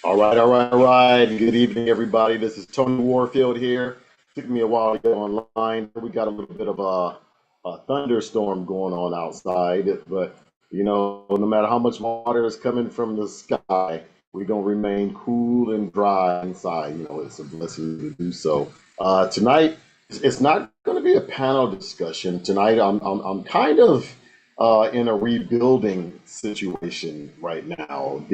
All right. Good evening, everybody. This is Tony Warfield here. Took me a while to get online. We got a little bit of a thunderstorm going on outside, but no matter how much water is coming from the sky, we're gonna remain cool and dry inside. It's a blessing to do so. Tonight, it's not going to be a panel discussion tonight. I'm kind of in a rebuilding situation right now.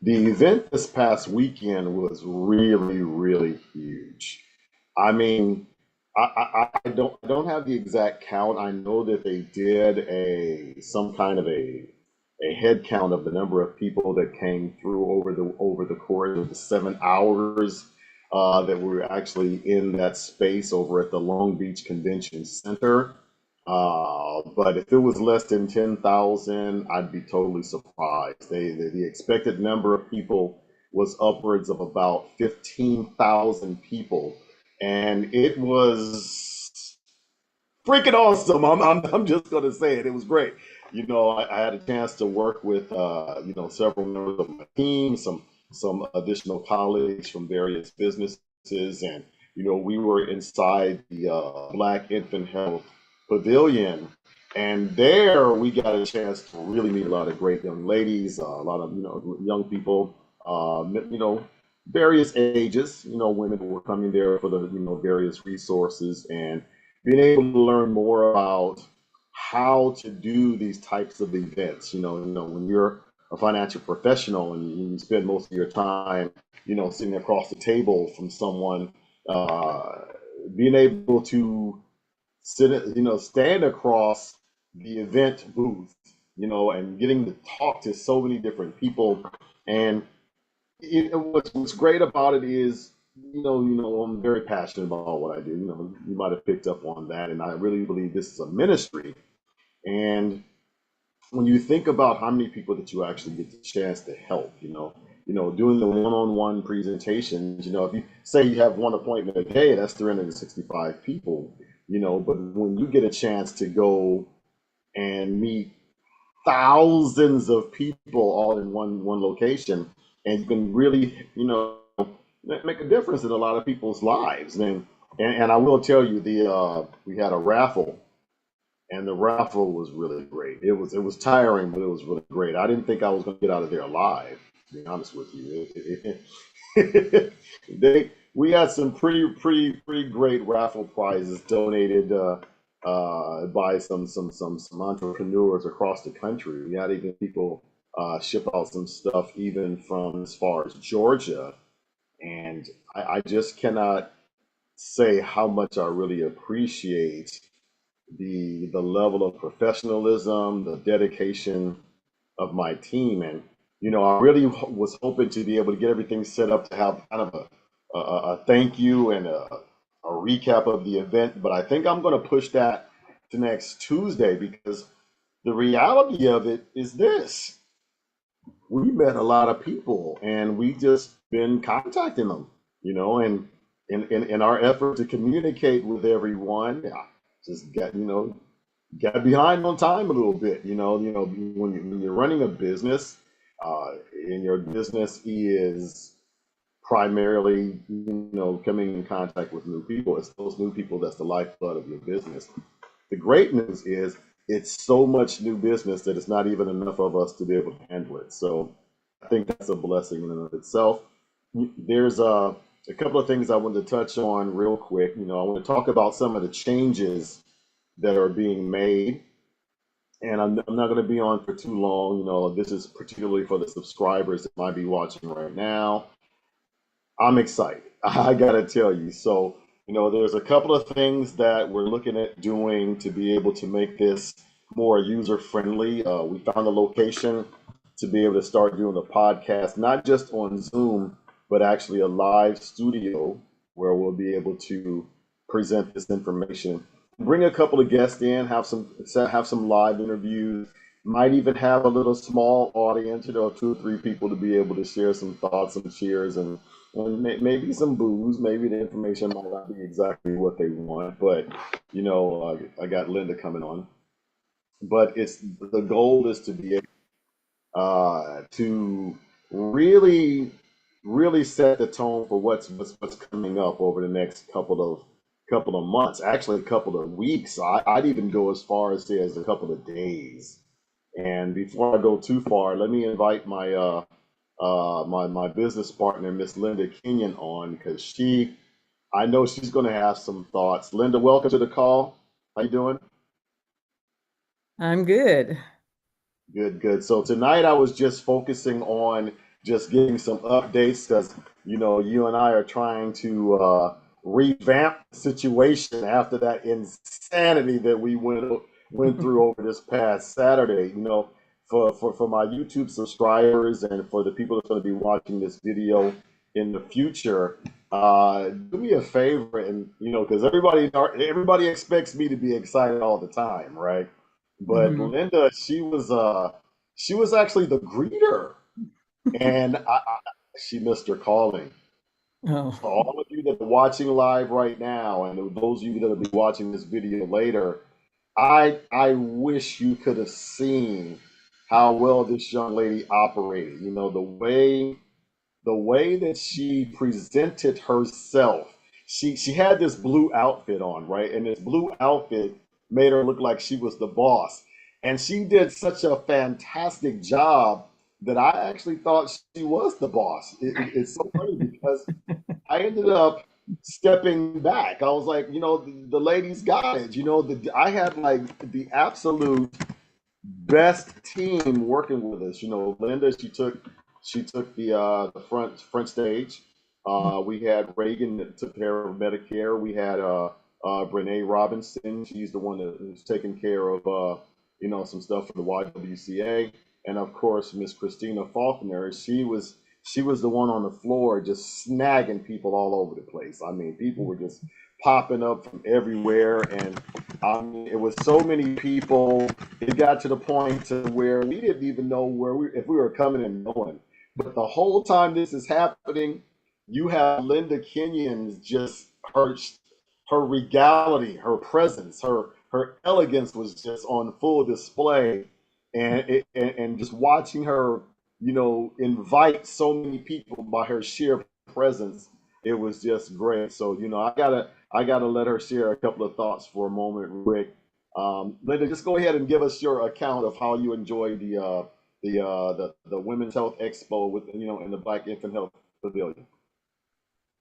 The event this past weekend was really, really huge. I mean, I don't have the exact count. I know that they did a some kind of a head count of the number of people that came through over the course of the 7 hours that were actually in that space over at the Long Beach Convention Center. But if it was less than 10,000, I'd be totally surprised. The expected number of people was upwards of about 15,000 people, and it was freaking awesome. I'm just going to say it. It was great. I had a chance to work with several members of my team, some additional colleagues from various businesses, and we were inside the Black Infant Health Pavilion, and there we got a chance to really meet a lot of great young ladies, a lot of young people, various ages. Women who were coming there for the various resources and being able to learn more about how to do these types of events. When you're a financial professional and you spend most of your time, sitting across the table from someone, uh, being able to stand across the event booth, and getting to talk to so many different people. And what's great about it is, I'm very passionate about what I do. You might have picked up on that, and I really believe this is a ministry. And when you think about how many people that you actually get the chance to help, doing the one-on-one presentations, if you say you have one appointment a day, that's 365 people, but when you get a chance to go and meet thousands of people all in one location, and you can really, make a difference in a lot of people's lives. And I will tell you, the we had a raffle, and the raffle was really great. It was tiring, but it was really great. I didn't think I was going to get out of there alive. To be honest with you, we had some pretty great raffle prizes donated by some entrepreneurs across the country. We had even people ship out some stuff even from as far as Georgia, and I just cannot say how much I really appreciate the level of professionalism, the dedication of my team, and I really was hoping to be able to get everything set up to have kind of a thank you and a recap of the event. But I think I'm going to push that to next Tuesday, because the reality of it is this: we met a lot of people, and we just been contacting them, and in our effort to communicate with everyone, I just got behind on time a little bit. When you're running a business, and your business is primarily, coming in contact with new people. It's those new people that's the lifeblood of your business. The great news is it's so much new business that it's not even enough of us to be able to handle it. So I think that's a blessing in and of itself. There's a couple of things I wanted to touch on real quick. I want to talk about some of the changes that are being made, and I'm not going to be on for too long. This is particularly for the subscribers that might be watching right now. I'm excited. I gotta tell you. So, there's a couple of things that we're looking at doing to be able to make this more user friendly. We found a location to be able to start doing the podcast, not just on Zoom, but actually a live studio where we'll be able to present this information. Bring a couple of guests in, have some live interviews. Might even have a little small audience, 2 or 3 people to be able to share some thoughts and cheers, and maybe some booze. Maybe the information might not be exactly what they want, but I got Linda coming on. But it's the goal is to be able to really, really set the tone for what's coming up over the next couple of months, actually a couple of weeks. I'd even go as far as say as a couple of days. And before I go too far, let me invite my business partner, Miss Linda Kenyon, on because I know she's going to have some thoughts. Linda, welcome to the call. How you doing? I'm good. Good, good. So tonight I was just focusing on just getting some updates because you and I are trying to revamp the situation after that insanity that we went through over this past Saturday. For my YouTube subscribers and for the people that's going to be watching this video in the future, do me a favor and because everybody expects me to be excited all the time, right? But Hmm. Linda, she was actually the greeter, and she missed her calling. Oh, For all of you that are watching live right now, and those of you that will be watching this video later, I wish you could have seen how well this young lady operated. The way that she presented herself. She had this blue outfit on, right? And this blue outfit made her look like she was the boss. And she did such a fantastic job that I actually thought she was the boss. It's so funny because I ended up stepping back. I was like, the ladies got it. I had like the absolute best team working with us. Linda, she took the front stage. We had Reagan that took care of Medicare. We had Brene Robinson. She's the one that who's taking care of some stuff for the YWCA, and of course Miss Christina Faulkner. She was the one on the floor just snagging people all over the place. I mean, people were just popping up from everywhere, and it was so many people. It got to the point to where we didn't even know if we were coming and going. But the whole time this is happening, you have Linda Kenyon's just her regality, her presence, her elegance was just on full display, and just watching her, invite so many people by her sheer presence, it was just great. So I gotta let her share a couple of thoughts for a moment, Rick. Linda, just go ahead and give us your account of how you enjoyed the Women's Health Expo with in the Black Infant Health Pavilion.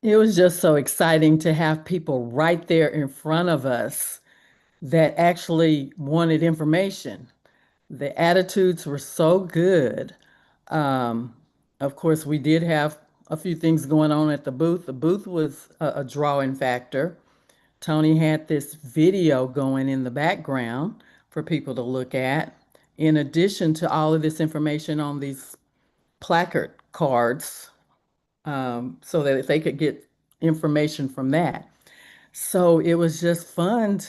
it was just so exciting to have people right there in front of us that actually wanted information. The attitudes were so good. Um, of course, we did have a few things going on at the booth. The booth was a drawing factor. Tony had this video going in the background for people to look at, in addition to all of this information on these placard cards, so that if they could get information from that. So it was just fun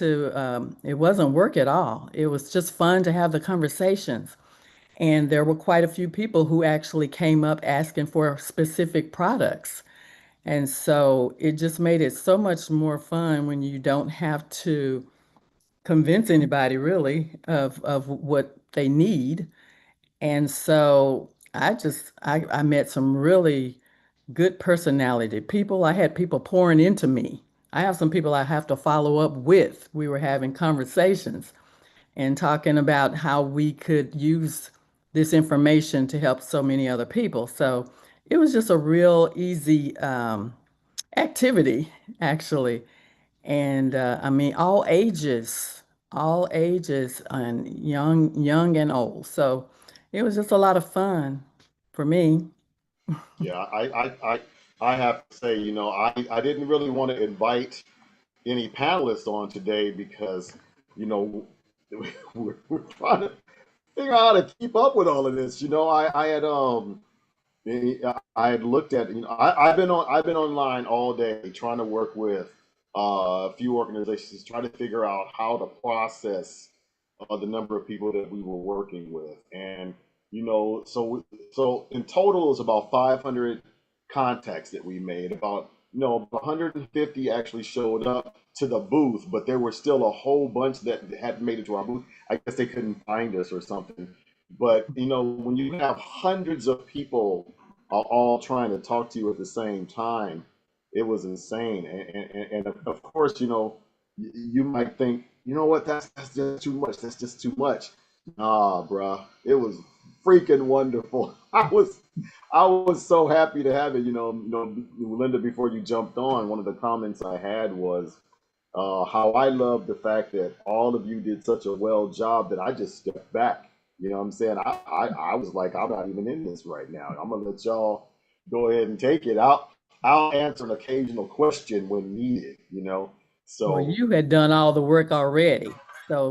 it wasn't work at all. It was just fun to have the conversations. And there were quite a few people who actually came up asking for specific products. And so it just made it so much more fun when you don't have to convince anybody really of what they need. And so I met some really good personality people. I had people pouring into me. I have some people I have to follow up with. We were having conversations and talking about how we could use this information to help so many other people. So it was just a real easy activity, actually. And I mean, all ages, and young and old. So it was just a lot of fun for me. Yeah, I have to say, I didn't really want to invite any panelists on today because, you know, we're trying to figure out how to keep up with all of this. I had looked at, I've been online all day trying to work with a few organizations, trying to figure out how to process the number of people that we were working with. And so in total it was about 500 contacts that we made. About 150 actually showed up to the booth, but there were still a whole bunch that hadn't made it to our booth. I guess they couldn't find us or something. But when you have hundreds of people all trying to talk to you at the same time. It was insane. And of course, you might think, you know what, that's just too much. That's just too much. Nah, bruh, it was freaking wonderful. I was so happy to have it. Linda, before you jumped on, one of the comments I had was how I love the fact that all of you did such a well job that I just stepped back. You know what I'm saying? I was like, I'm not even in this right now. I'm gonna let y'all go ahead and take it. I'll answer an occasional question when needed. Well, So you had done all the work already. So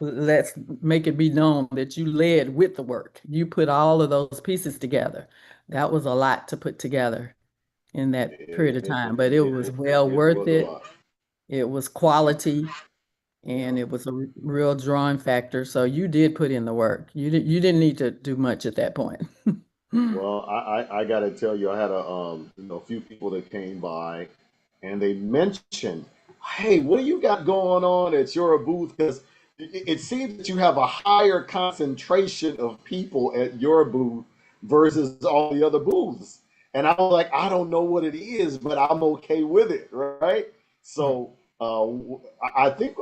let's make it be known that you led with the work. You put all of those pieces together. That was a lot to put together in that period of it time, but it was well it worth was a it. lot. It was quality Yeah. and it was a real drawing factor. So you did put in the work. You didn't need to do much at that point. Well, I got to tell you, I had a few people that came by, and they mentioned, "Hey, what do you got going on at your booth?" Because it seems that you have a higher concentration of people at your booth versus all the other booths. And I was like, I don't know what it is, but I'm okay with it, right? So I think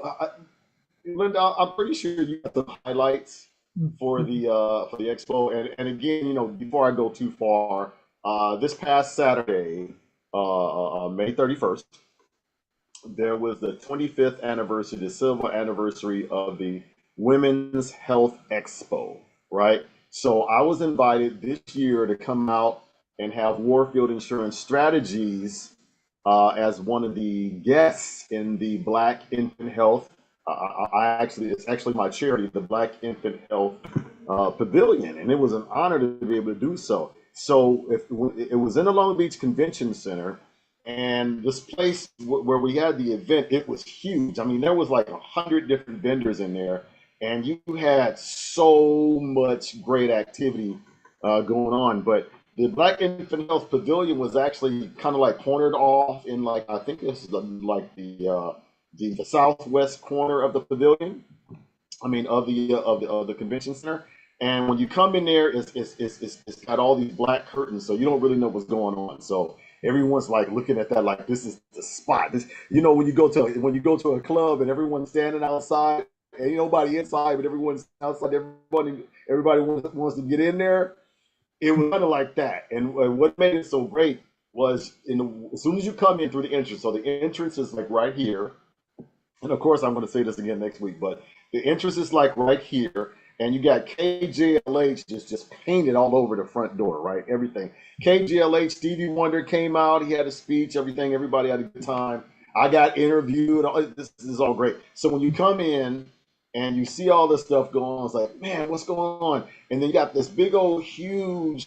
Linda, I'm pretty sure you got the highlights for the expo. And again, before I go too far, this past Saturday, May 31st, there was the 25th anniversary, the silver anniversary of the Women's Health Expo, right? So I was invited this year to come out and have Warfield Insurance Strategies as one of the guests in the Black Infant Health. It's actually my charity, the Black Infant Health Pavilion, and it was an honor to be able to do so. So it was in the Long Beach Convention Center, and this place where we had the event, it was huge. I mean, there was like 100 different vendors in there, and you had so much great activity going on. But the Black Infant Health Pavilion was actually kind of like cornered off in, like, I think this is the southwest corner of the pavilion. I mean, of the convention center. And when you come in there, it's got all these black curtains, so you don't really know what's going on. So everyone's like looking at that like this is the spot. This, when you go to a club and everyone's standing outside, and ain't nobody inside, but everyone's outside. Everybody wants to get in there. It was kind of like that. And what made it so great was as soon as you come in through the entrance. So the entrance is like right here, and of course, I'm going to say this again next week, but the entrance is like right here, and you got KJLH just painted all over the front door, right? Everything. KJLH, Stevie Wonder came out. He had a speech, everything. Everybody had a good time. I got interviewed. This is all great. So when you come in and you see all this stuff going on, it's like, man, what's going on? And then you got this big old huge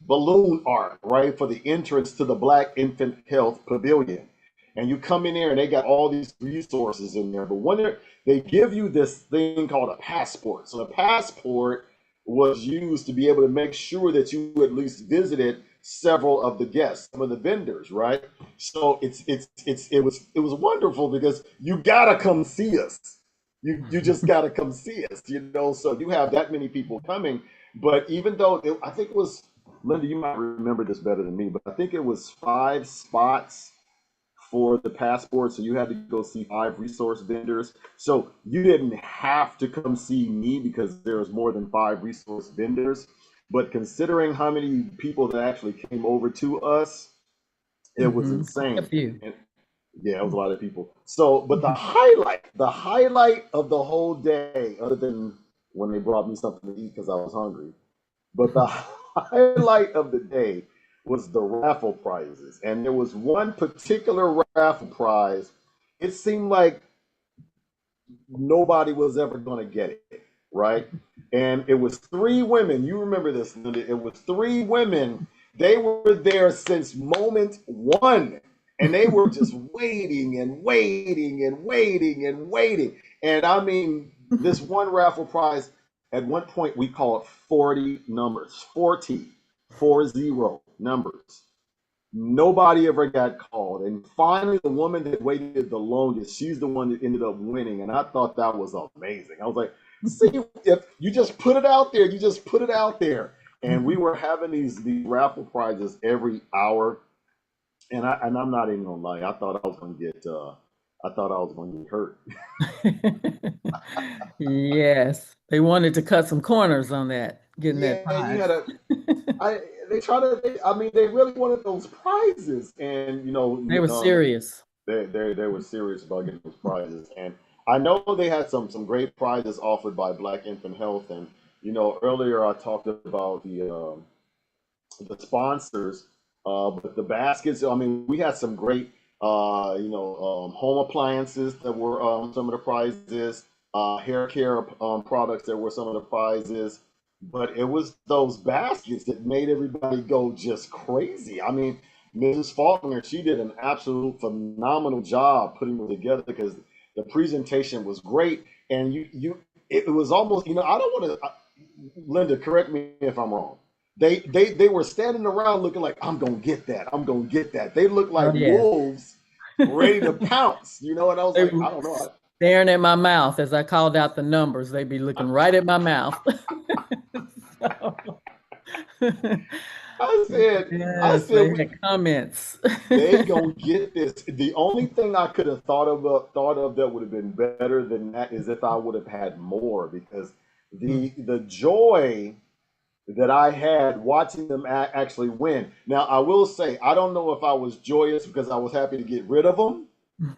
balloon art, right, for the entrance to the Black Infant Health Pavilion. And you come in there and they got all these resources in there. But when they give you this thing called a passport. So the passport was used to be able to make sure that you at least visited several of the guests, some of the vendors, right? So it was wonderful because you gotta come see us. You just gotta come see us. So you have that many people coming. But even though I think it was, Linda, you might remember this better than me, but I think it was 5 spots for the passport. So you had to go see 5 resource vendors. So you didn't have to come see me because there was more than 5 resource vendors. But considering how many people that actually came over to us, it was Quite a insane. few. And yeah, it was a lot of people. So, but the highlight of the whole day, other than when they brought me something to eat because I was hungry, but the highlight of the day was the raffle prizes. And there was one particular raffle prize. It seemed like nobody was ever going to get it, right? And it was 3 women. You remember this, Linda. It was 3 women. They were there since moment one. And they were just waiting and waiting and waiting and waiting. And I mean, this one raffle prize, at one point we called 40 numbers, 40 numbers. Nobody ever got called. And finally, the woman that waited the longest, she's the one that ended up winning. And I thought that was amazing. I was like, see, if you just put it out there, you just put it out there. And we were having these raffle prizes every hour, and I'm not even gonna lie, I thought I was gonna get hurt. Yes, they wanted to cut some corners on that, getting that Yeah, you prize. had a I they try to I mean they really wanted those prizes, and They were serious. they were serious about getting those prizes. And I know they had some great prizes offered by Black Infant Health. And earlier I talked about the sponsors, but the baskets. I mean, we had some great, home appliances that were some of the prizes. Hair care products that were some of the prizes. But it was those baskets that made everybody go just crazy. I mean, Mrs. Faulkner, she did an absolute phenomenal job putting them together because the presentation was great, and it was almost, I don't want to, Linda, correct me if I'm wrong. They were standing around looking like, I'm gonna get that. I'm gonna get that. They looked like Oh, yes. wolves ready to pounce, and I was They like, were I don't know. staring at my mouth as I called out the numbers. They'd be looking right at my mouth. So, I said, I yes, said, they had comments. they gonna get this. The only thing I could have thought of that would have been better than that is if I would have had more, because the joy that I had watching them actually win. Now, I will say, I don't know if I was joyous because I was happy to get rid of them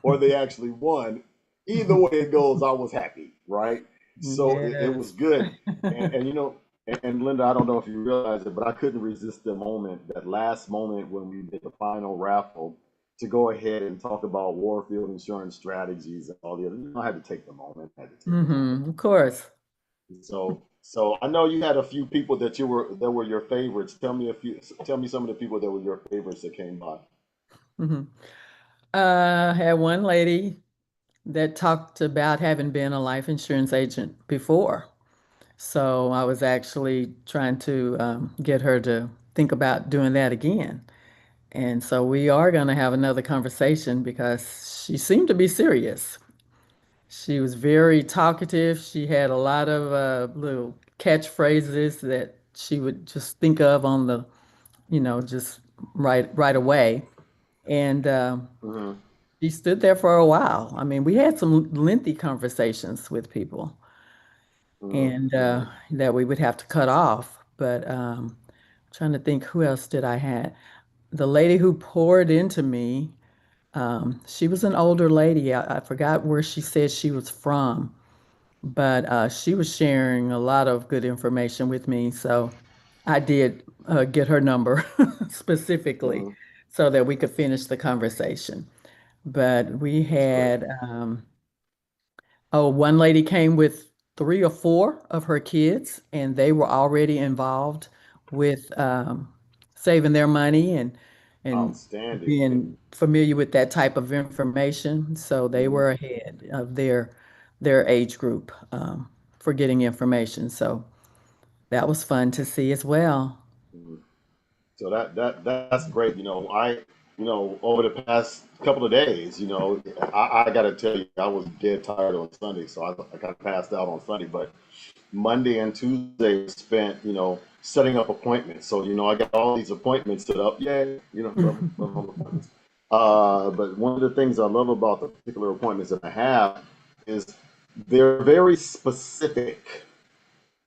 or they actually won. Either way it goes, I was happy, right? So it was Yes. good. And and Linda, I don't know if you realize it, but I couldn't resist the moment, that last moment when we did the final raffle, to go ahead and talk about Warfield Insurance Strategies and all the other. I had to take the moment. I had to take the moment. Of course. So I know you had a few people that were your favorites. Tell me some of the people that were your favorites that came by. hmm Had one lady that talked about having been a life insurance agent before. So I was actually trying to get her to think about doing that again. And so we are going to have another conversation because she seemed to be serious. She was very talkative. She had a lot of little catchphrases that she would just think of on the, just right away. And Hmm. she stood there for a while. I mean, we had some lengthy conversations with people, Hmm. and Hmm. that we would have to cut off. But trying to think, who else did I had? The lady who poured into me, she was an older lady. I forgot where she said she was from, but she was sharing a lot of good information with me. So I did get her number specifically Hmm. so that we could finish the conversation. But we That's great. had, oh, one lady came with three or four of her kids, and they were already involved with saving their money and Outstanding. being familiar with that type of information. So they Hmm. were ahead of their age group for getting information. So that was fun to see as well. Hmm. So that's great. Over the past couple of days, I got to tell you, I was dead tired on Sunday, so I kind of passed out on Sunday. But Monday and Tuesday was spent, setting up appointments. So, I got all these appointments set up. Yay, love appointments. But one of the things I love about the particular appointments that I have is they're very specific,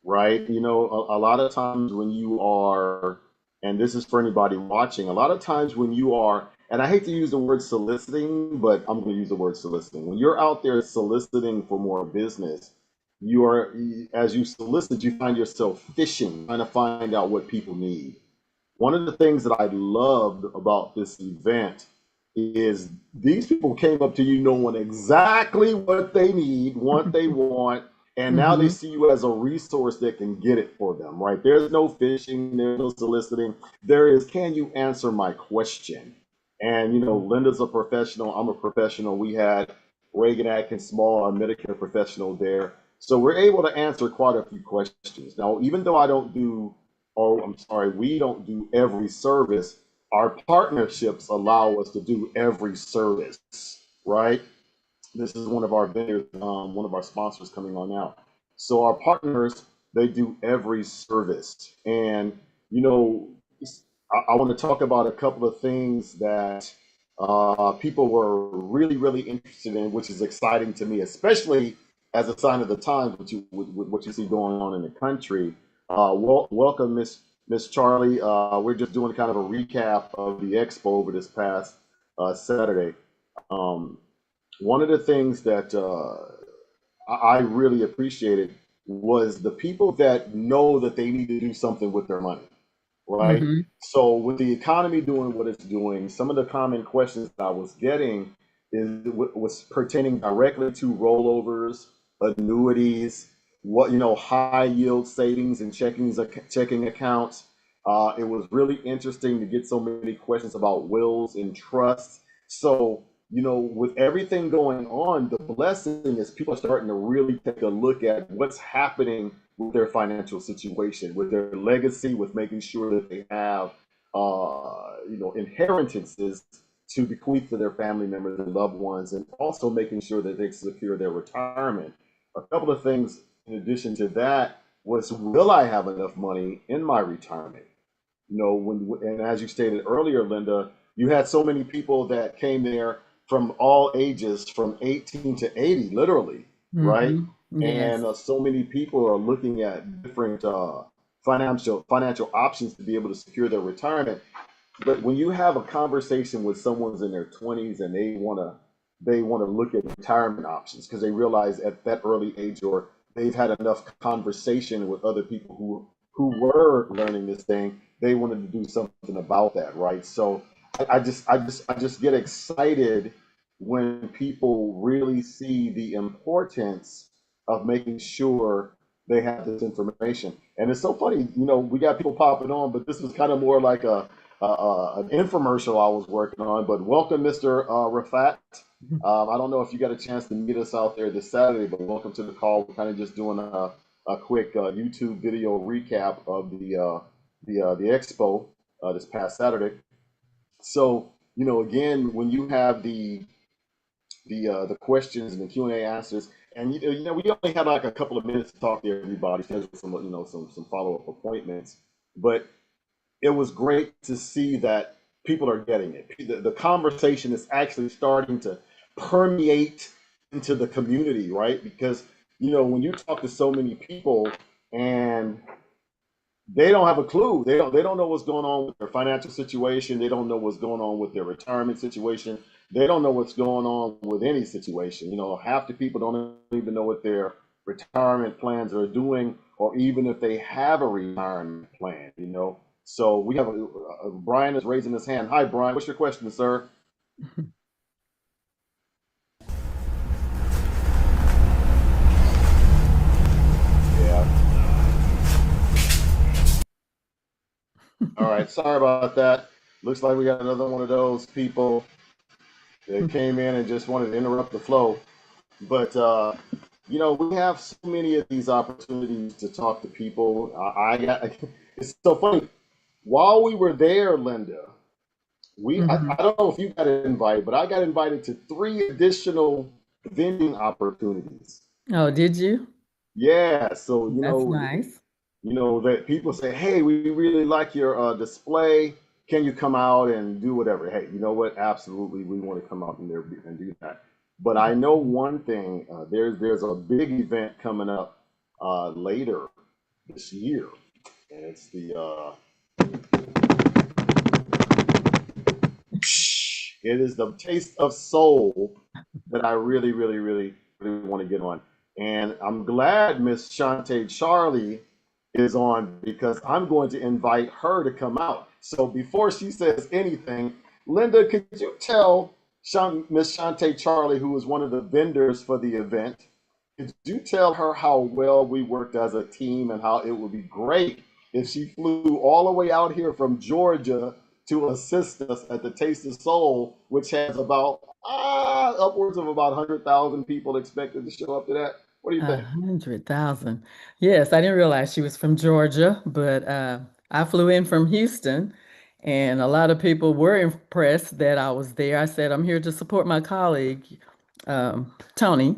right? A lot of times when you are, and this is for anybody watching, a lot of times when you are, and I hate to use the word soliciting, but I'm going to use the word soliciting. When you're out there soliciting for more business, as you solicit, you find yourself fishing, trying to find out what people need. One of the things that I loved about this event is these people came up to you knowing exactly what they need, what they want, and now they Hmm. see you as a resource that can get it for them, right? There's no fishing, there's no soliciting. There is, can you answer my question? And Linda's a professional, I'm a professional. We had Reagan Atkins Small, our Medicare professional there. So we're able to answer quite a few questions. Now, even though I don't do oh, I'm sorry, we don't do every service. Our partnerships allow us to do every service, right? This is one of our vendors, one of our sponsors coming on now. So our partners they do every service. And, you know, I want to talk about a couple of things that people were really, really interested in, which is exciting to me, especially as a sign of the times, with what you see going on in the country. Welcome, Miss Charlie. We're just doing kind of a recap of the expo over this past Saturday. Um, One of the things that I really appreciated was the people that know that they need to do something with their money, right? Hmm. So with the economy doing what it's doing, some of the common questions that I was getting was pertaining directly to rollovers, annuities, what high yield savings and checking accounts. It was really interesting to get so many questions about wills and trusts. So with everything going on, the blessing is people are starting to really take a look at what's happening with their financial situation, with their legacy, with making sure that they have, inheritances to bequeath to their family members and loved ones, and also making sure that they secure their retirement. A couple of things in addition to that was, will I have enough money in my retirement? And as you stated earlier, Linda, you had so many people that came there from all ages, from 18 to 80, literally, right? Hmm. And Yes. so many people are looking at different financial options to be able to secure their retirement. But when you have a conversation with someone's in their 20s and they want to look at retirement options because they realize at that early age, or they've had enough conversation with other people who were learning this thing, they wanted to do something about that, right? So I just get excited when people really see the importance of making sure they have this information. And it's so funny, we got people popping on, but this was kind of more like an infomercial I was working on. But welcome, Mr. Rafat. I don't know if you got a chance to meet us out there this Saturday, but welcome to the call. We're kind of just doing a quick YouTube video recap of the expo this past Saturday. So, again, when you have the questions and the Q&A answers, and we only had like a couple of minutes to talk to everybody, schedule some follow up appointments, but it was great to see that people are getting it. The conversation is actually starting to permeate into the community, right? Because when you talk to so many people and they don't have a clue. They don't know what's going on with their financial situation. They don't know what's going on with their retirement situation. They don't know what's going on with any situation. Half the people don't even know what their retirement plans are doing, or even if they have a retirement plan. So we have Brian is raising his hand. Hi, Brian. What's your question, sir? Yeah. All right. Sorry about that. Looks like we got another one of those people that came in and just wanted to interrupt the flow. But we have so many of these opportunities to talk to people. I got it's so funny. While we were there, Linda, I Hmm. don't know if you got invited, but I got invited to three additional vending opportunities. Oh, did you? Yeah, so That's nice. that people say, "Hey, we really like your display. Can you come out and do whatever?" Hey, you know what? Absolutely, we want to come out and there and do that. But I know one thing. There's a big event coming up later this year, and it's it is the Taste of Soul that I really, really, really, really want to get on. And I'm glad Miss Shantae Charlie is on because I'm going to invite her to come out. So before she says anything, Linda, could you tell Miss Shantae Charlie, who was one of the vendors for the event, could you tell her how well we worked as a team and how it would be great if she flew all the way out here from Georgia to assist us at the Taste of Soul, which has about upwards of about 100,000 people expected to show up to that. What do you think? 100,000. Yes, I didn't realize she was from Georgia, but I flew in from Houston, and a lot of people were impressed that I was there. I said, I'm here to support my colleague, Tony.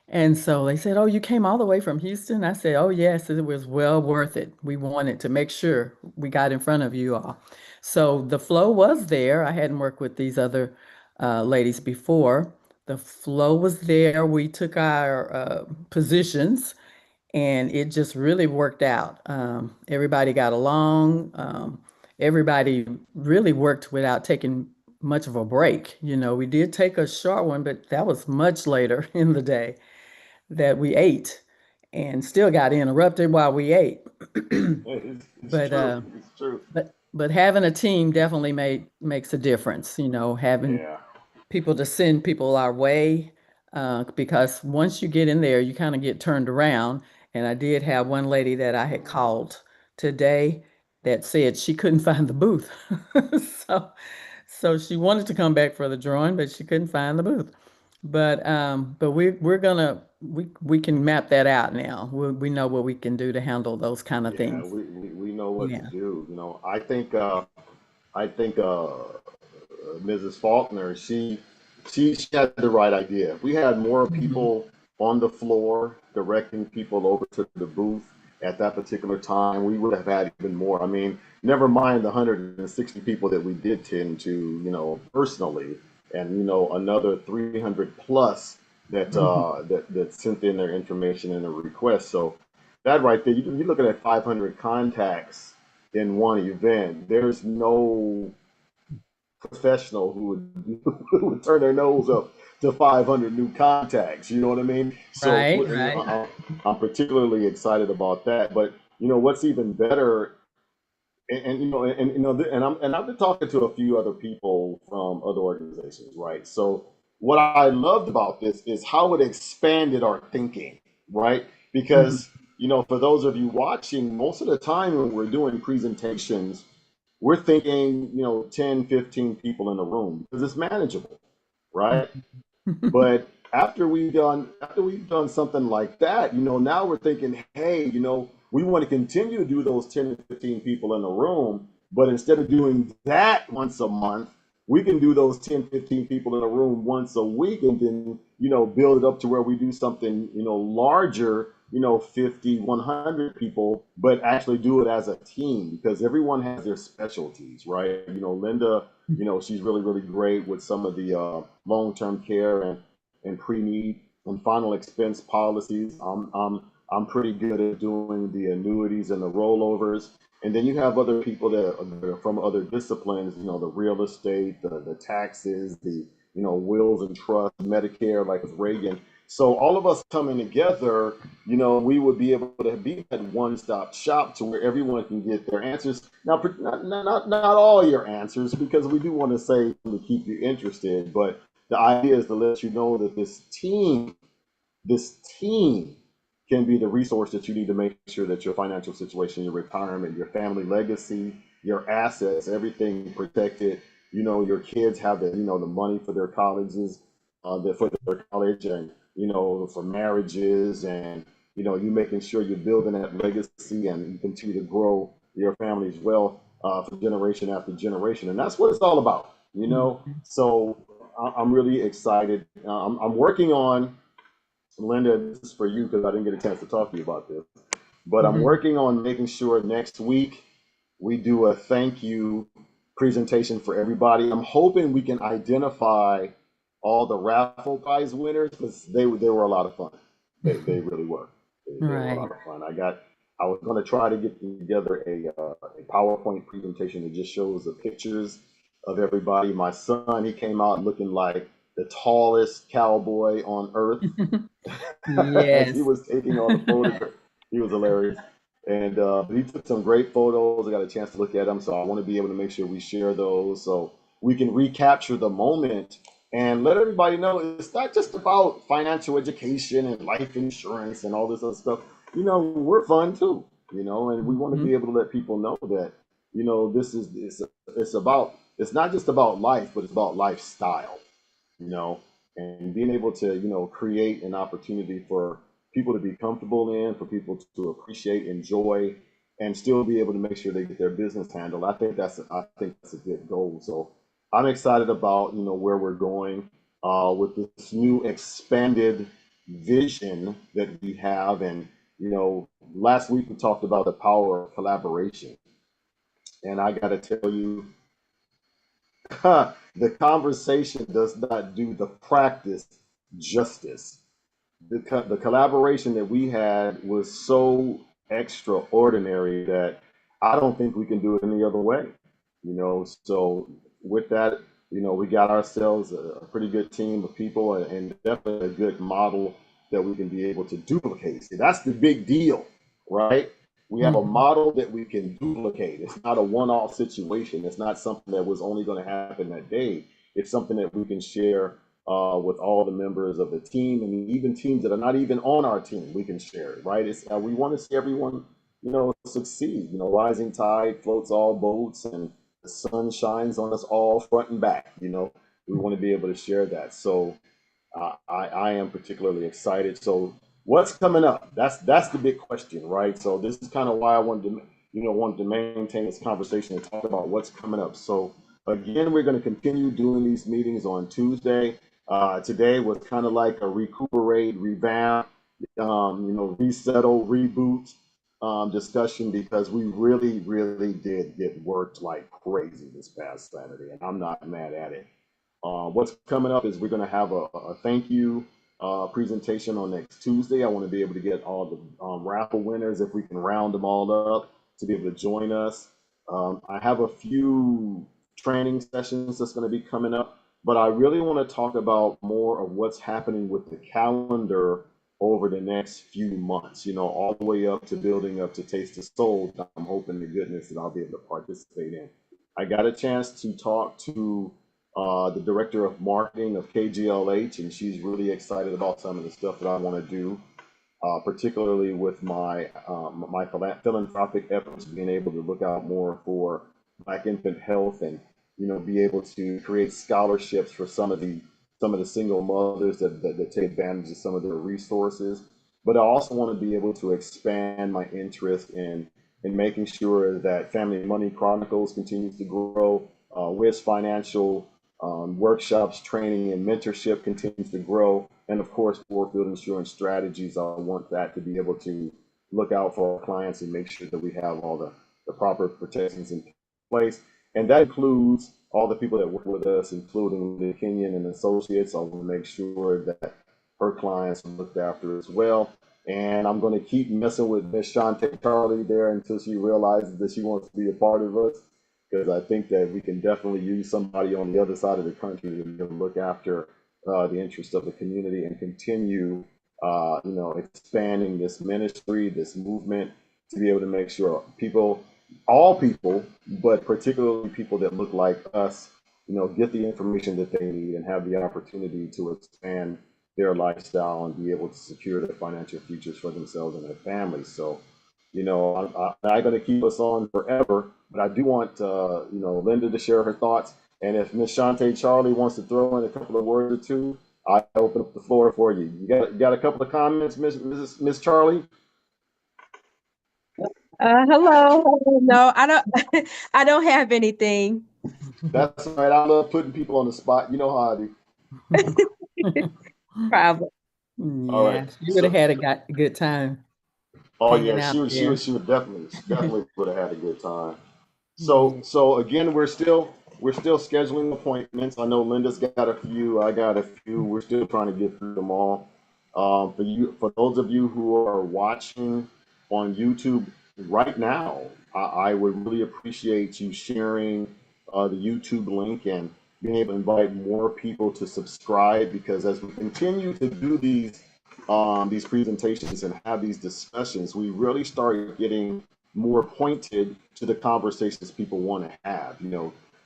And so they said, "Oh, you came all the way from Houston?" I said, "Oh, yes, it was well worth it. We wanted to make sure we got in front of you all." So the flow was there. I hadn't worked with these other ladies before. The flow was there. We took our positions, and it just really worked out. Everybody got along. Everybody really worked without taking much of a break. You know, we did take a short one, but that was much later in the day that we ate and still got interrupted while we ate. It's But true. It's true. but having a team definitely makes a difference, you know, having Yeah. people to send people our way, because once you get in there, you kind of get turned around. And I did have one lady that I had called today that said she couldn't find the booth. So so she wanted to come back for the drawing, but she couldn't find the booth. But we're gonna we can map that out now. We know what we can do to handle those kind of Yeah. things. We know what to Yeah. do. You know, I think Mrs. Faulkner, she had the right idea. If we had more Mhm. people on the floor directing people over to the booth at that particular time, we would have had even more. I mean, never mind the 160 people that we did tend to, personally, and another 300 plus Mhm. that sent in their information and a request. So that right there, you're looking at 500 contacts in one event. There's no professional who would who would turn their nose up to 500 new contacts. You know what I mean? So Right, right. I'm particularly excited about that. But what's even better, and I've been talking to a few other people from other organizations, right? So what I loved about this is how it expanded our thinking, right? Mhm. Because for those of you watching, most of the time when we're doing presentations, we're thinking 10, 15 people in a room because it's manageable, right? But after we've done something like that, now we're thinking, hey, we want to continue to do those 10 to 15 people in a room, but instead of doing that once a month, we can do those 10, 15 people in a room once a week and then, build it up to where we do something, larger, 50, 100 people, but actually do it as a team because everyone has their specialties, right? Linda, she's really, really great with some of the long-term care and pre-need and final expense policies. I'm pretty good at doing the annuities and the rollovers. And then you have other people that are from other disciplines, the real estate, the taxes, the wills and trusts, Medicare, like with Reagan. So all of us coming together, we would be able to be that one-stop shop to where everyone can get their answers. Now, not all your answers, because we do want to say to keep you interested, but the idea is to let you know that this team can be the resource that you need to make sure that your financial situation, your retirement, your family legacy, your assets, everything protected. Your kids have the money for their colleges, for their college, and for marriages, and you making sure you're building that legacy and you continue to grow your family's wealth for generation after generation, and that's what it's all about. Mhm. So I'm really excited. I'm working on, Linda, this is for you because I didn't get a chance to talk to you about this. But I'm Mhm. working on making sure next week we do a thank you presentation for everybody. I'm hoping we can identify all the raffle prize winners because they were a lot of fun. They really were. They were a Right. lot of fun. I was going to try to get together a PowerPoint presentation that just shows the pictures of everybody. My son, he came out looking like the tallest cowboy on earth as he Yes. was taking all the photographs. He was hilarious. And he took some great photos. I got a chance to look at them. So I want to be able to make sure we share those so we can recapture the moment and let everybody know it's not just about financial education and life insurance and all this other stuff. We're fun too, and we want to be Mhm. able to let people know that, this is it's not just about life, but it's about lifestyle, you know, and being able to, create an opportunity for people to be comfortable in, for people to appreciate, enjoy, and still be able to make sure they get their business handled. I think that's a good goal. So I'm excited about, where we're going with this new expanded vision that we have. And, last week we talked about the power of collaboration. And I got to tell you, the conversation does not do the practice justice. The collaboration that we had was so extraordinary that I don't think we can do it any other way. So with that, we got ourselves a pretty good team of people, and definitely a good model that we can be able to duplicate. See, that's the big deal, right? We have a Mhm. model that we can duplicate. It's not a one-off situation. It's not something that was only going to happen that day. It's something that we can share with all the members of the team, and even teams that are not even on our team. We can share it, right? We want to see everyone, succeed. Rising tide floats all boats, and the sun shines on us all front and back. We want to be able to share that. So I am particularly excited. So what's coming up? That's the big question, right? So this is kind of why I wanted to maintain this conversation and talk about what's coming up. So again, we're going to continue doing these meetings on Tuesday. Today was kind of like a recuperate, revamp, resettle, reboot discussion, because we really, really did get worked like crazy this past Saturday, and I'm not mad at it. What's coming up is we're going to have a thank you presentation on next Tuesday. I want to be able to get all the raffle winners, if we can round them all up, to be able to join us. I have a few training sessions that's going to be coming up, but I really want to talk about more of what's happening with the calendar over the next few months, all the way up to building up to Taste of Soul. I'm hoping to goodness that I'll be able to participate in. I got a chance to talk to the director of marketing of KJLH, and she's really excited about some of the stuff that I want to do, particularly with my philanthropic efforts, being able to look out more for Black Infant Health, and be able to create scholarships for some of the single mothers that take advantage of some of their resources. But I also want to be able to expand my interest in making sure that Family Money Chronicles continues to grow. Wiz Financial workshops, training, and mentorship continues to grow. And of course, Warfield Insurance Strategies, I want that to be able to look out for our clients and make sure that we have all the proper protections in place. And that includes all the people that work with us, including the Kenyon and Associates. I want to make sure that her clients are looked after as well. And I'm going to keep messing with Miss Shantae Charlie there until she realizes that she wants to be a part of us, because I think that we can definitely use somebody on the other side of the country to look after the interests of the community and continue, expanding this ministry, this movement, to be able to make sure people, all people, but particularly people that look like us, get the information that they need and have the opportunity to expand their lifestyle and be able to secure their financial futures for themselves and their families. So, I'm not going to keep us on forever, but I do want, Linda to share her thoughts. And if Miss Shantae Charlie wants to throw in a couple of words or two, I open up the floor for you. You got a couple of comments, Miss Charlie? Hello. No, I don't. I don't have anything. That's all right. I love putting people on the spot. You know how I do. Problem. All right. Yeah, you would have had a good time Oh hanging yeah, out there. she would definitely would have had a good time. So Yeah. so again, we're still scheduling appointments. I know Linda's got a few. I got a few. We're still trying to get through them all. For those of you who are watching on YouTube right now, I would really appreciate you sharing the YouTube link and being able to invite more people to subscribe, because as we continue to do these presentations and have these discussions, we really start getting more pointed to the conversations people want to have.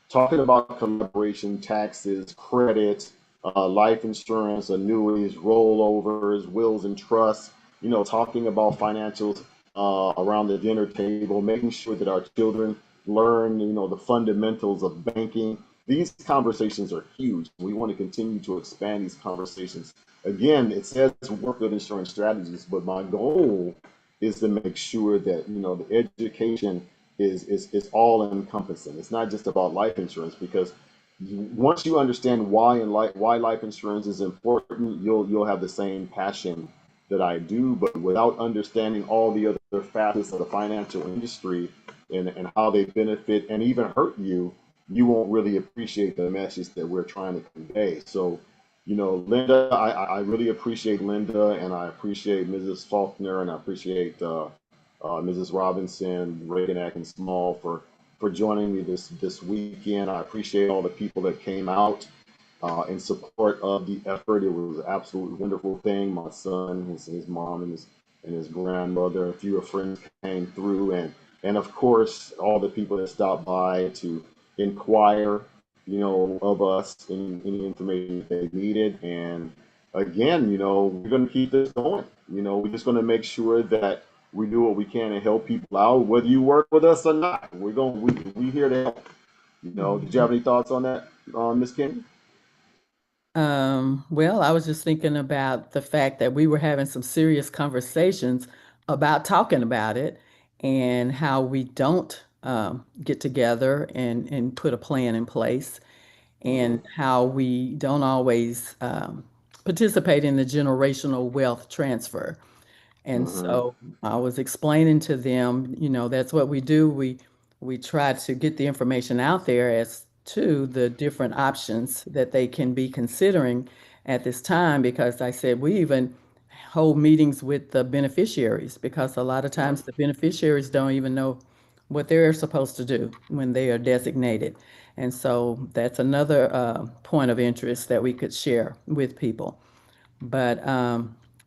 Talking about collaboration, taxes, credit, life insurance, annuities, rollovers, wills and trusts. Talking about financials around the dinner table, making sure that our children learn, the fundamentals of banking. These conversations are huge. We want to continue to expand these conversations. Again, it says Warfield Insurance Strategies, but my goal is to make sure that the education is all encompassing. It's not just about life insurance, because once you understand why why life insurance is important, you'll have the same passion that I do. But without understanding all the other facets of the financial industry and how they benefit and even hurt you, you won't really appreciate the message that we're trying to convey. So, Linda, I really appreciate Linda, and I appreciate Mrs. Faulkner, and I appreciate Mrs. Robinson, Reagan Atkins Small for joining me this weekend. I appreciate all the people that came out in support of the effort. It was an absolutely wonderful thing. My son, his mom, and his grandmother, a few friends came through, and of course all the people that stopped by to inquire, of us, any information they needed. And again, we're going to keep this going. We're just going to make sure that we do what we can to help people out, whether you work with us or not. We here to help. Did you have any thoughts on that, Miss King? Well, I was just thinking about the fact that we were having some serious conversations about talking about it and how we don't get together and put a plan in place, Mm-hmm. and how we don't always participate in the generational wealth transfer. And Mm-hmm. so I was explaining to them, that's what we do. We try to get the information out there as to the different options that they can be considering at this time, because I said we even hold meetings with the beneficiaries, because a lot of times the beneficiaries don't even know what they're supposed to do when they are designated. And so that's another point of interest that we could share with people. But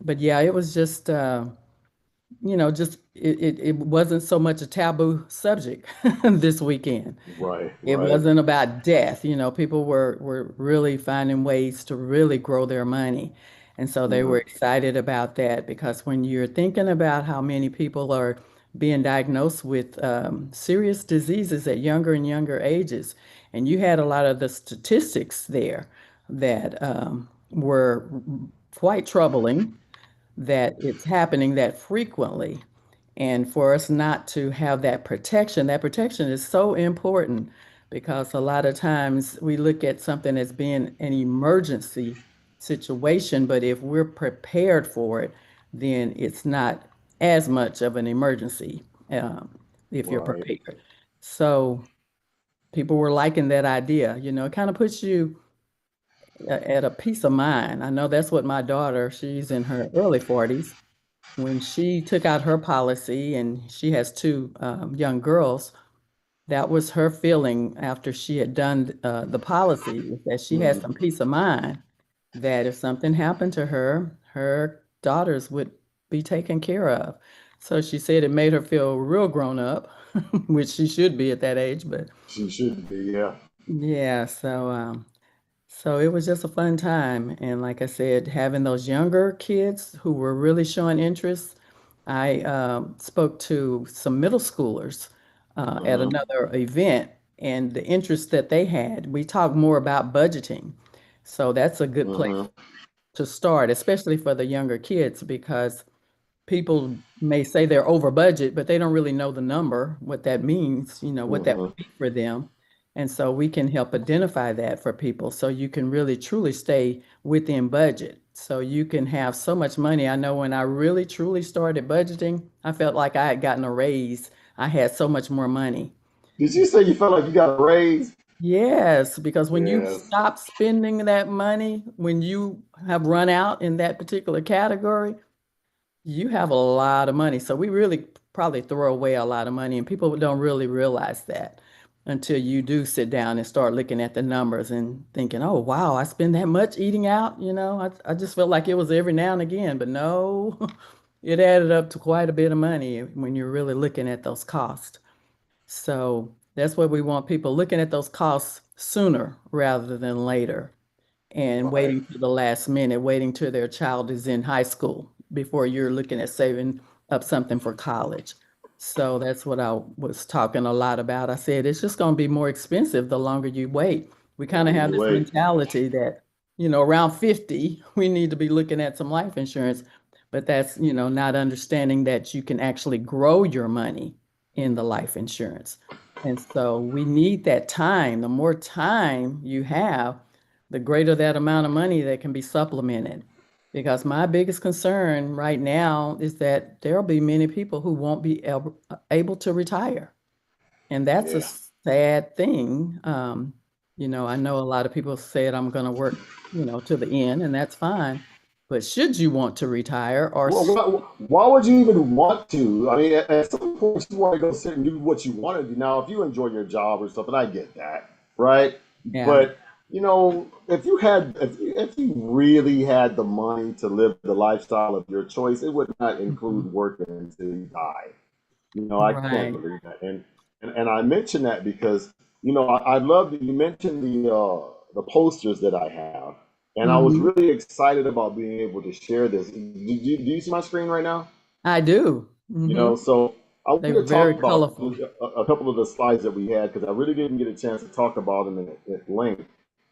but yeah, it was just just it wasn't so much a taboo subject this weekend. Right, It right. wasn't about death. People were really finding ways to really grow their money. And so they Mm-hmm. were excited about that, because when you're thinking about how many people are being diagnosed with serious diseases at younger and younger ages, and you had a lot of the statistics there that were quite troubling, that it's happening that frequently. And for us not to have that protection is so important, because a lot of times we look at something as being an emergency situation, but if we're prepared for it, then it's not as much of an emergency if you're Right. prepared. So people were liking that idea. It kind of puts you at a peace of mind. I know that's what my daughter, she's in her early 40s, when she took out her policy, and she has two young girls. That was her feeling after she had done the policy, is that she had Mm-hmm. some peace of mind that if something happened to her, her daughters would be taken care of. So she said it made her feel real grown up, which she should be at that age. But She should be, yeah. yeah, so it was just a fun time. And like I said, having those younger kids who were really showing interest. I spoke to some middle schoolers at Mm-hmm. another event, and the interest that they had, we talked more about budgeting. So that's a good place Mm-hmm. to start, especially for the younger kids, because people may say they're over budget, but they don't really know the number, what that means, what that Mm-hmm. would be for them. And so we can help identify that for people, so you can really truly stay within budget. So you can have so much money. I know when I really truly started budgeting, I felt like I had gotten a raise. I had so much more money. Did you say you felt like you got a raise? Yes, because when you Yes. stop spending that money, when you have run out in that particular category, you have a lot of money. So we really probably throw away a lot of money, and people don't really realize that until you do sit down and start looking at the numbers and thinking, oh, wow, I spend that much eating out. I just felt like it was every now and again, but no, it added up to quite a bit of money when you're really looking at those costs. So that's what we want people looking at, those costs sooner rather than later, and Right. waiting to the last minute, waiting till their child is in high school before you're looking at saving up something for college. So that's what I was talking a lot about. I said it's just going to be more expensive the longer you wait. We kind of Longer have you this wait. mentality that, around 50, we need to be looking at some life insurance, but that's, not understanding that you can actually grow your money in the life insurance. And so we need that time. The more time you have, the greater that amount of money that can be supplemented. Because my biggest concern right now is that there'll be many people who won't be able to retire. And that's a Yeah. sad thing. I know a lot of people said I'm going to work, to the end, and that's fine. But should you want to retire or Well, why would you even want to? I mean, at some point, you want to go sit and do what you want to do. Now, if you enjoy your job or something, I get that, right? yeah. But if you really had the money to live the lifestyle of your choice, it would not include Mhm. working until you die. I can't Right. believe that. And I mention that because, I love that you mentioned the posters that I have. And I was Hmm. really excited about being able to share this. Do you see my screen right now? I do. Hmm. So I They're wanted to very talk about colorful. a couple of the slides that we had because I really didn't get a chance to talk about them at length.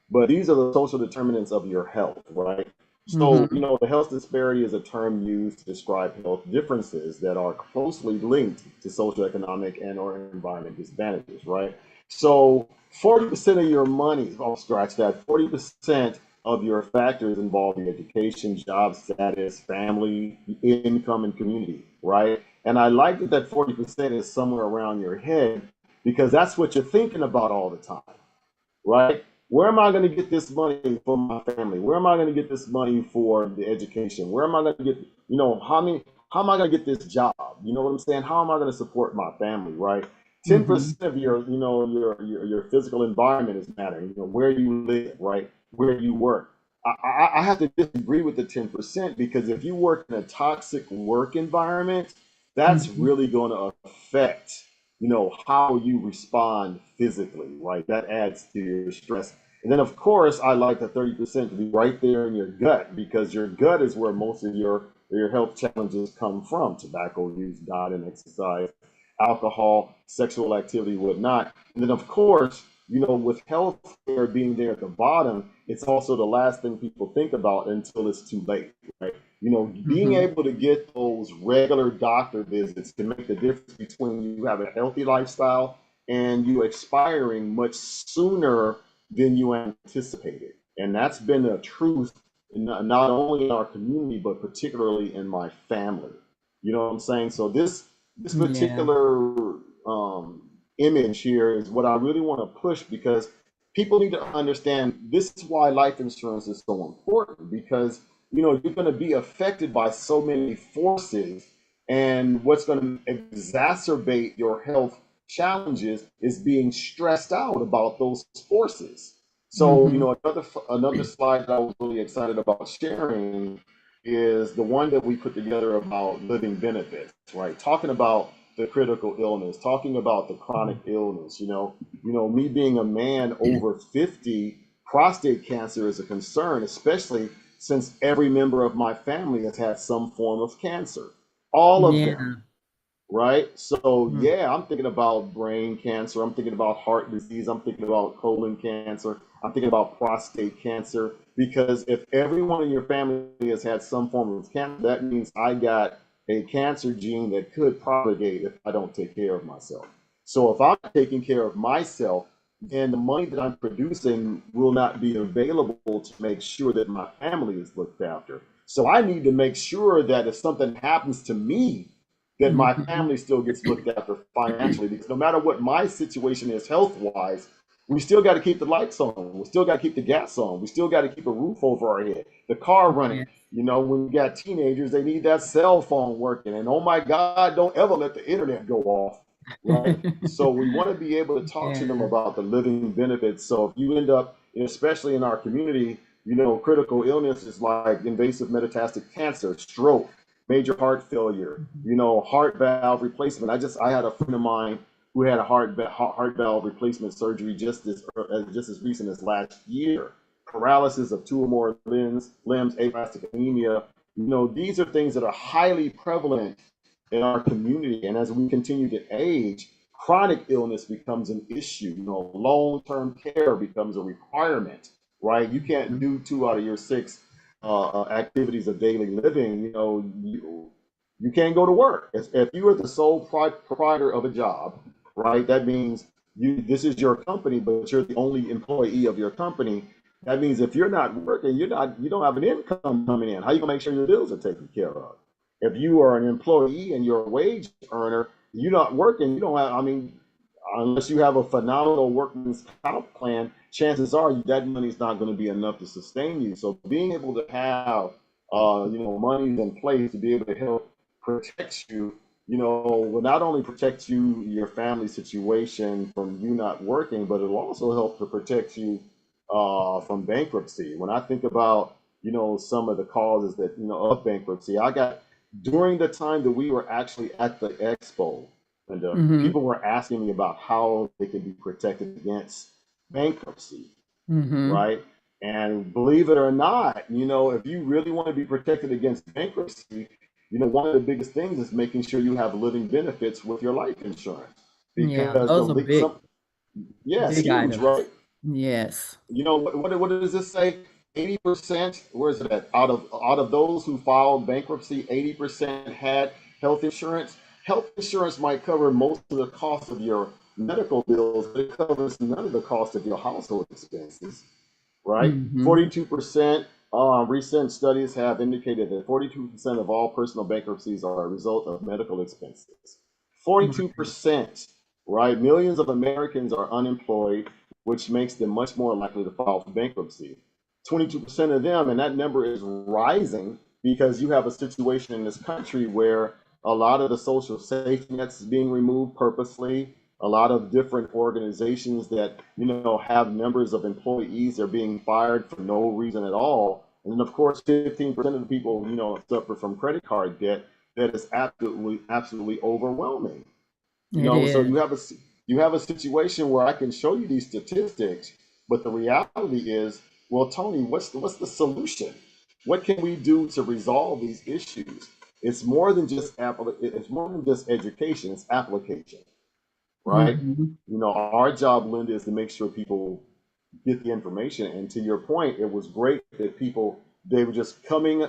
But these are the social determinants of your health, right? So, Hmm. the health disparity is a term used to describe health differences that are closely linked to socioeconomic and or environment disadvantages, right? So, 40% of your money, I'll scratch that, 40% of your factors involving education, job status, family, income, and community, right? And I like that 40% is somewhere around your head because that's what you're thinking about all the time, right? Where am I going to get this money for my family? Where am I going to get this money for the education? Where am I going to get, how am I going to get this job? You know what I'm saying? How am I going to support my family, right? Hmm. 10% of your physical environment is mattering, where you live, right? Where you work. I have to disagree with the 10% because if you work in a toxic work environment, that's Hmm. really going to affect how you respond physically, right? That adds to your stress. And then of course I like the 30% to be right there in your gut because your gut is where most of your health challenges come from: tobacco use, diet and exercise, alcohol, sexual activity, whatnot. And then of course, with health care being there at the bottom, it's also the last thing people think about until it's too late, right? Being Hmm. able to get those regular doctor visits can make the difference between you have a healthy lifestyle and you expiring much sooner than you anticipated. And that's been a truth not only in our community, but particularly in my family. You know what I'm saying? So this Yeah. particular image here is what I really want to push because people need to understand this is why life insurance is so important because you're going to be affected by so many forces, and what's going to exacerbate your health challenges is being stressed out about those forces. So Hmm. another slide that I was really excited about sharing is the one that we put together about living benefits, right? Talking about the critical illness, talking about the chronic illness. Me being a man over 50, prostate cancer is a concern, especially since every member of my family has had some form of cancer. All of them, Yeah. right? So Mm. yeah, I'm thinking about brain cancer. I'm thinking about heart disease. I'm thinking about colon cancer. I'm thinking about prostate cancer because if everyone in your family has had some form of cancer, that means I got a cancer gene that could propagate if I don't take care of myself. So if I'm taking care of myself, then the money that I'm producing will not be available to make sure that my family is looked after. So I need to make sure that if something happens to me, that my Mhm. family still gets looked after financially because no matter what my situation is health wise, we still got to keep the lights on. We still got to keep the gas on. We still got to keep a roof over our head, the car running. Yes. When you got teenagers, they need that cell phone working. And oh my God, don't ever let the internet go off, right? So we want to be able to talk to them Yeah. about the living benefits. So if you end up, especially in our community, critical illness is like invasive metastatic cancer, stroke, major heart failure, Mhm. heart valve replacement. I had a friend of mine who had a heart valve replacement surgery just as recent as last year. Paralysis of two or more limbs, aplastic anemia. These are things that are highly prevalent in our community. And as we continue to age, chronic illness becomes an issue. Long-term care becomes a requirement, right? You can't Mhm. do 2 out of your 6 activities of daily living. You can't go to work. If you are the sole proprietor of a job, right? That means this is your company, but you're the only employee of your company. That means if you're not working, you don't have an income coming in. How are you gonna make sure your bills are taken care of? If you are an employee and you're a wage earner, you're not working, you don't have, I mean, unless you have a phenomenal workman's comp plan, chances are that money's not going to be enough to sustain you. So being able to have money in place to be able to help protect you, will not only protect you, your family situation from you not working, but it'll also help to protect you from bankruptcy. When I think about, some of the causes that, of bankruptcy, I got during the time that we were actually at the expo, and Mm-hmm. people were asking me about how they can be protected against bankruptcy, Mm-hmm. right? And believe it or not, if you really want to be protected against bankruptcy, one of the biggest things is making sure you have living benefits with your life insurance, Yeah, because those are big, yeah, it's big huge, items. right? Yes. What does this say? 80%, where is it at? Out of those who filed bankruptcy, 80% had health insurance. Health insurance might cover most of the cost of your medical bills, but it covers none of the cost of your household expenses, right? Mm-hmm. 42%, recent studies have indicated that 42% of all personal bankruptcies are a result of medical expenses. Right. 42%, right? Millions of Americans are unemployed, which makes them much more likely to file for bankruptcy. 22% of them, and that number is rising because you have a situation in this country where a lot of the social safety nets is being removed purposely. A lot of different organizations that have numbers of employees are being fired for no reason at all. And then of course 15% of the people suffer from credit card debt that is absolutely overwhelming. It So is. you have a situation where I can show you these statistics, but the reality is, well, Tony, what's the solution? What can we do to resolve these issues? It's more than just education, it's application, right? Mm-hmm. Our job, Linda, is to make sure people get the information. And to your point, it was great that they're just coming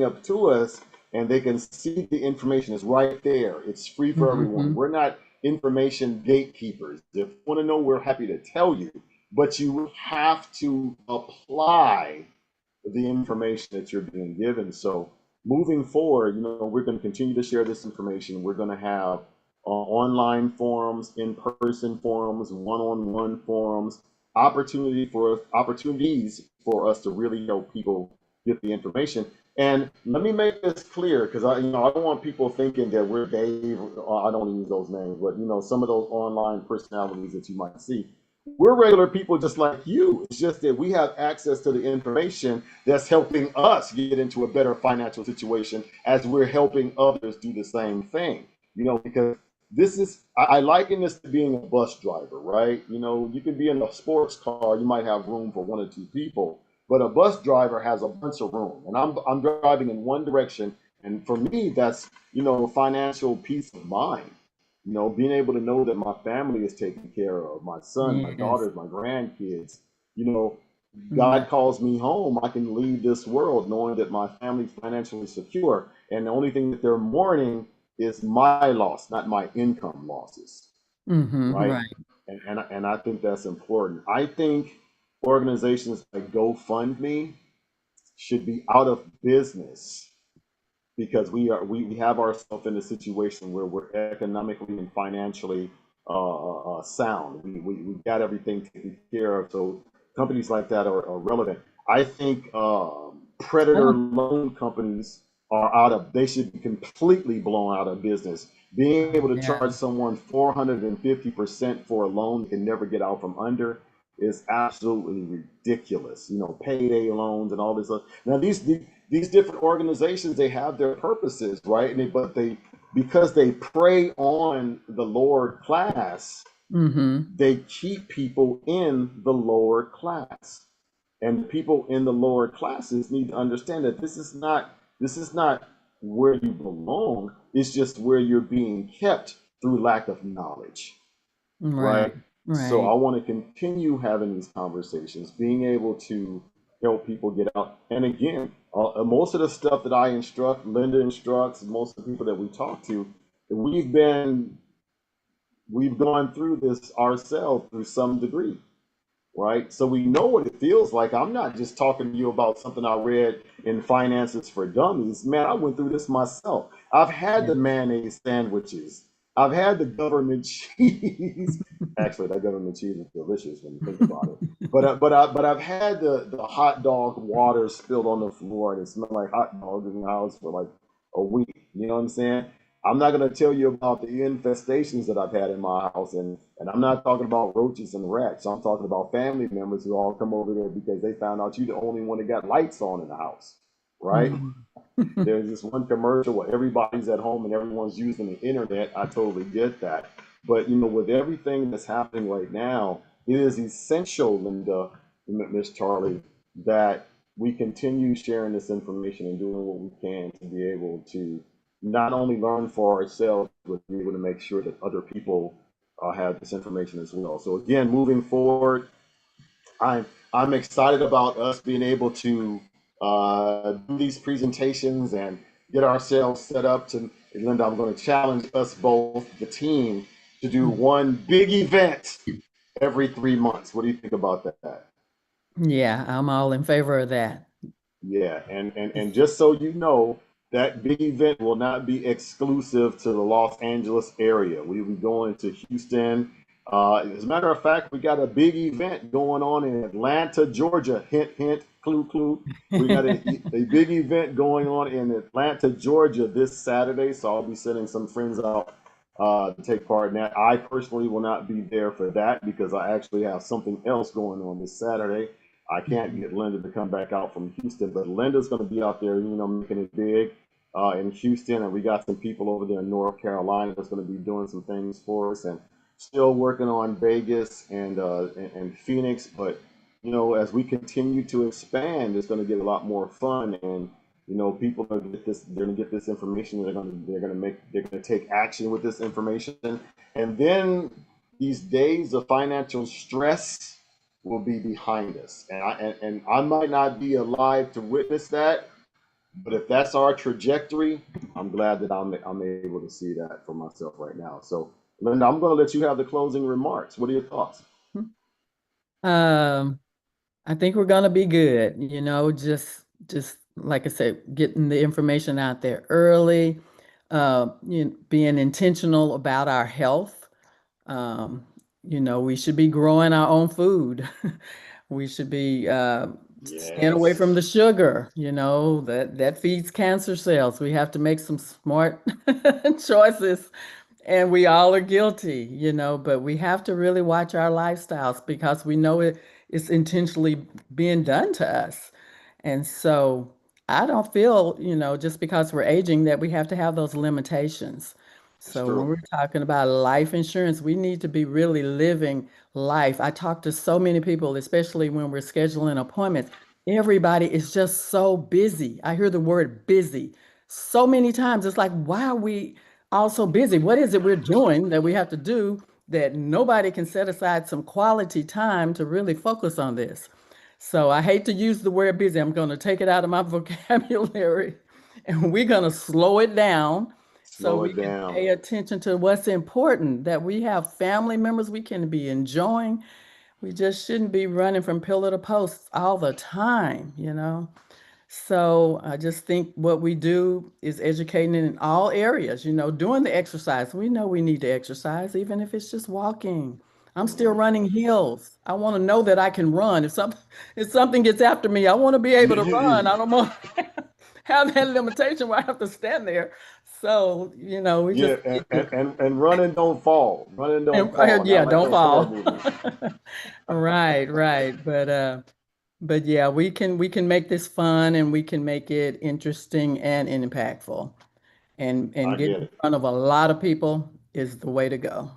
up to us, and they can see the information is right there. It's free for everyone. Mm-hmm. We're not information gatekeepers. If you want to know, we're happy to tell you, but you have to apply the information that you're being given. So moving forward, we're going to continue to share this information. We're going to have online forums, in-person forums, one-on-one forums, opportunities for us to really help people get the information. And let me make this clear, because I don't want people thinking that we're Dave. I don't use those names, but some of those online personalities that you might see. We're regular people just like you. It's just that we have access to the information that's helping us get into a better financial situation as we're helping others do the same thing. Because I liken this to being a bus driver, right? You can be in a sports car, you might have room for one or two people, but a bus driver has a bunch of room, and I'm driving in one direction, and for me, that's financial peace of mind. Being able to know that my family is taken care of, my son, my Yes. daughters, my grandkids. You know, Yeah. God calls me home, I can leave this world knowing that my family's financially secure, and the only thing that they're mourning is my loss, not my income losses, Mm-hmm. right? Right. And I think that's important. I think organizations like GoFundMe should be out of business because we have ourselves in a situation where we're economically and financially sound. We got everything taken care of, so companies like that are relevant. I think I predator don't. loan companies they should be completely blown out of business. Being able to Yeah. charge someone 450% for a loan they can never get out from under is absolutely ridiculous. Payday loans and all this. Now these different organizations, they have their purposes, right? But because they prey on the lower class, Mm-hmm. they keep people in the lower class. And people in the lower classes need to understand that this is not where you belong. It's just where you're being kept through lack of knowledge, Right. right? So I Right. want to continue having these conversations, being able to help people get out. And again, most of the stuff that I instruct, Linda instructs, most of the people that we talk to, we've been we've gone through this ourselves through some degree, right? So we know what it feels like. I'm not just talking to you about something I read in Finances for Dummies. Man, I went through this myself. I've had Yeah. the mayonnaise sandwiches. I've had the government cheese. Actually, that government cheese is delicious when you think about it. But I've had the hot dog water spilled on the floor and it smelled like hot dogs in the house for like a week. You know what I'm saying? I'm not going to tell you about the infestations that I've had in my house, and I'm not talking about roaches and rats. I'm talking about family members who all come over there because they found out you're the only one that got lights on in the house, right? Mm. There's this one commercial where everybody's at home and everyone's using the internet. I totally get that, but with everything that's happening right now, it is essential, Linda, Miss Charlie, that we continue sharing this information and doing what we can to be able to not only learn for ourselves, but be able to make sure that other people have this information as well. So again, moving forward, I'm I'm excited about us being able to do these presentations and get ourselves set up to. Linda, I'm going to challenge us both, the team, to do one big event every 3 months. What do you think about that? Yeah, I'm all in favor of that. Yeah, and just so you know, that big event will not be exclusive to the Los Angeles area. We will be going to Houston. As a matter of fact, we got a big event going on in Atlanta, Georgia. Hint, hint, clue, clue. We got a big event going on in Atlanta, Georgia this Saturday. So I'll be sending some friends out to take part in that. I personally will not be there for that because I actually have something else going on this Saturday. I can't get Linda to come back out from Houston, but Linda's going to be out there, making it big in Houston, and we got some people over there in North Carolina that's going to be doing some things for us, and still working on Vegas and Phoenix. But as we continue to expand, it's going to get a lot more fun, and people are going to get this. They're going to get this information. They're going to take action with this information, and then these days of financial stress will be behind us. And I might not be alive to witness that, but if that's our trajectory, I'm glad that I'm able to see that for myself right now. So, Linda, I'm going to let you have the closing remarks. What are your thoughts? Um, I think we're gonna be good, just like I said, getting the information out there early, being intentional about our health. Um, we should be growing our own food. We should be staying away from Yes. the sugar, that feeds cancer cells. We have to make some smart choices, and we all are guilty, but we have to really watch our lifestyles because we know it's intentionally being done to us. And so I don't feel, just because we're aging that we have to have those limitations. It's So when true. we're talking about life insurance, we need to be really living life. I talk to so many people, especially when we're scheduling appointments. Everybody is just so busy. I hear the word busy so many times. It's like, why are we all so busy? What is it we're doing that we have to do that nobody can set aside some quality time to really focus on this? So I hate to use the word busy. I'm going to take it out of my vocabulary and we're going to slow it down so Slow we it can down. pay attention to what's important, that we have family members we can be enjoying. We just shouldn't be running from pillar to post all the time. So I just think what we do is educating in all areas, doing the exercise. We know we need to exercise, even if it's just walking. I'm still running hills. I want to know that I can run. If something gets after me, I want to be You, able to run. you, I don't want to have that limitation where I have to stand there. So, we yeah, just need to, and run and don't fall. Run and don't fall. yeah, Not like don't those horror fall. movies. Right, right. But yeah, we can make this fun and we can make it interesting and impactful. And I get get in it. front of a lot of people is the way to go.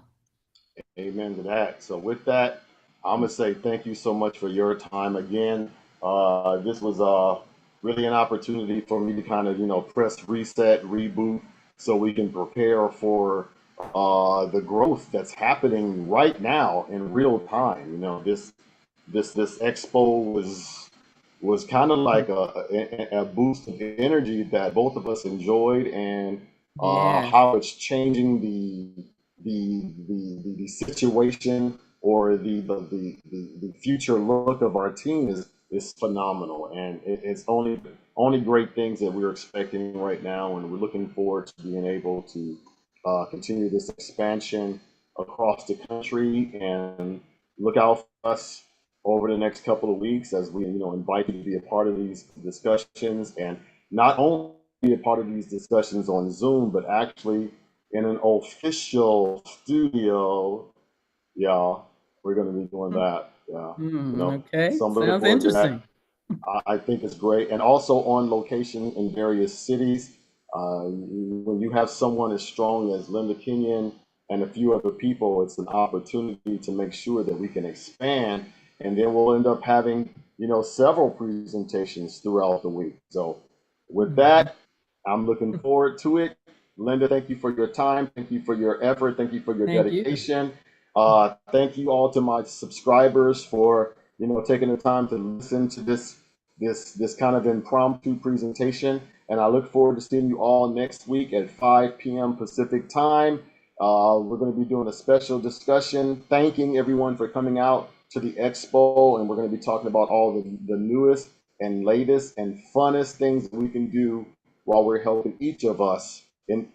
Amen to that. So with that, I'm gonna say thank you so much for your time again. This was really an opportunity for me to kind of press reset, reboot, so we can prepare for the growth that's happening right now in real time. This expo was kind of like a boost of energy that both of us enjoyed, and Yes. how it's changing the situation or the future look of our team is phenomenal, and it's only great things that we're expecting right now, and we're looking forward to being able to continue this expansion across the country. And look out for us over the next couple of weeks as we invite you to be a part of these discussions, and not only be a part of these discussions on Zoom, but actually in an official studio. Yeah, we're going to be doing that. Yeah, Okay, so I'm looking sounds forward to that. interesting. I think it's great, and also on location in various cities. When you have someone as strong as Linda Kenyon and a few other people, it's an opportunity to make sure that we can expand, and then we'll end up having several presentations throughout the week. So with that, I'm looking forward to it. Linda, thank you for your time. Thank you for your effort. Thank you for your Thank you. dedication. Thank you all to my subscribers for taking the time to listen to this kind of impromptu presentation. And I look forward to seeing you all next week at 5 p.m. Pacific time. We're going to be doing a special discussion, thanking everyone for coming out to the Expo, and we're going to be talking about all the newest and latest and funnest things that we can do while we're helping each of us, and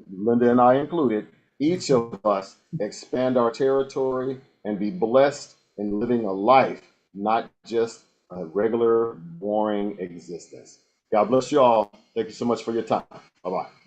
Linda and I included, each of us expand our territory and be blessed in living a life, not just a regular, boring existence. God bless you all. Thank you so much for your time. Bye-bye.